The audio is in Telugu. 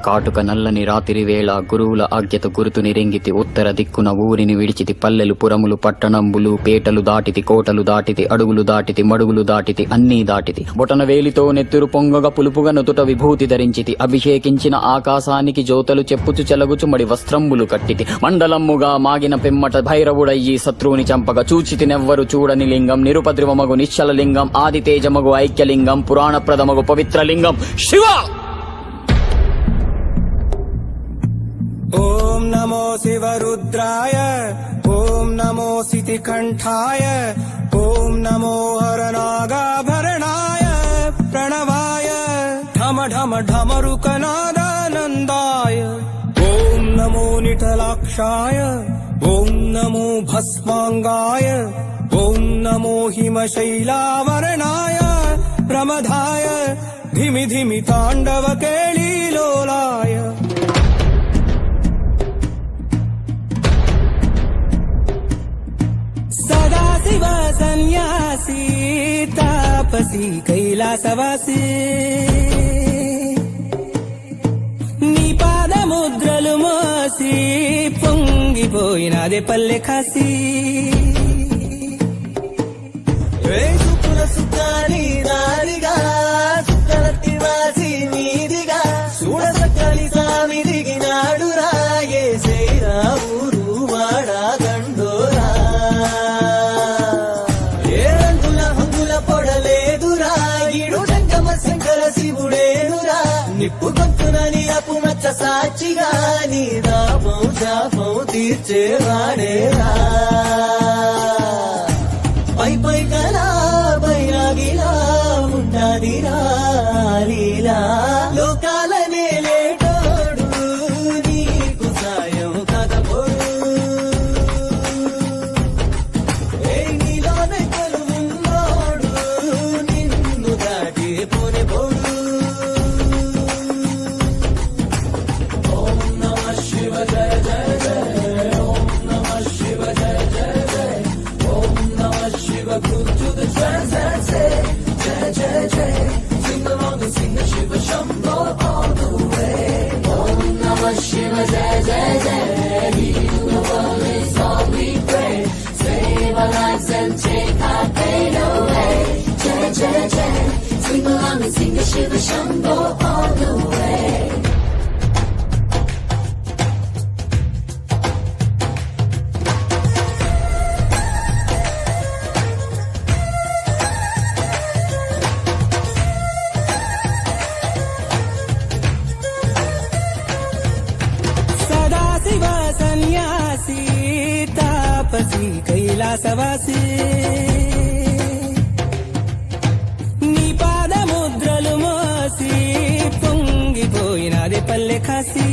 కాటుక నల్లని రాత్రి వేళ గురువుల ఆజ్ఞత గురుతుని రెంగితి ఉత్తర దిక్కున ఊరిని విడిచితి పల్లెలు పురములు పట్టణంబులు పేటలు దాటితి కోటలు దాటితి అడుగులు దాటితి మడుగులు దాటితి అన్నీ దాటితి బొటన వేలితో నెత్తురు పొంగగా పులుపుగా నుదుట విభూతి ధరించితి అభిషేకించిన ఆకాశానికి జ్యోతలు చెప్పుచు చెలగుచు మడి వస్త్రంబులు కట్టితి మండలమ్ముగా మాగిన పిమ్మట భైరవుడయ్యి శత్రువుని చంపగా చూచితి నెవ్వరు చూడని లింగం నిరుపద్రివమగు నిశ్చల లింగం ఆదితేజమగు ఐక్యలింగం పురాణప్రదమగు పవిత్రలింగం శివ. ఓం నమో శివరుద్రాయ ఓం నమో సితికంఠాయ ఓం నమో హరనాగాభరణాయ ప్రణవాయ ఢమ ఢమ ఢమరుకనాదానందాయ ఓం నమో నిఠలాక్షాయ ఓం నమో భస్మాంగాయ ఓం నమో హిమశైలావరణాయ ప్రమదాయ ధిమి ధిమి తాండవ కేళీలోలాయ సదాశివ సన్యాసి తాపసి కైలాసవాసి నీ పాదముద్రలు మోసి పొంగిపోయినదే పల్లె కాసి సుకుల సుఖాని దారిగా సుఖలతి వాసి నీదిగా చూడసక్కలి సామి దిగినాడు రాయే సేరా ఊరు వాడా దండోరా ఏ రంగుల హంగుల పొడలేదురా ఈడు జంగమ శంకర శివుడేనురా నిప్పు గొంతునని అపు మచ్చ సాక్షిగా నీ దాపం శాపం తీర్చేవాడేరా పై పై కలా బైరాగిలా ఉంటాదిరా లీలా లోకాల నేలేటోడు నీకు సాయం కాకపోడు నీలోనే కొలువున్నోడు నిన్ను దాటి పోనే పోడు. ఓం నమ శివ జయ జయ జయ ఓం నమ శివ జయ జయ జయ ఓం నమ Shiva good to the transcendence jai jai jai sing along and sing the shiva shambho all the way. Om namah shiva jai jai jai heal the world is all we pray, save our lives and take our pain away. Jai jai jai sing along and sing the shiva shambho all the way. Sadashiva సన్యాసి తాపసి కైలాసవాసి నీ పాదముద్రలు మోసి పొంగిపోయినది పల్లె కాసి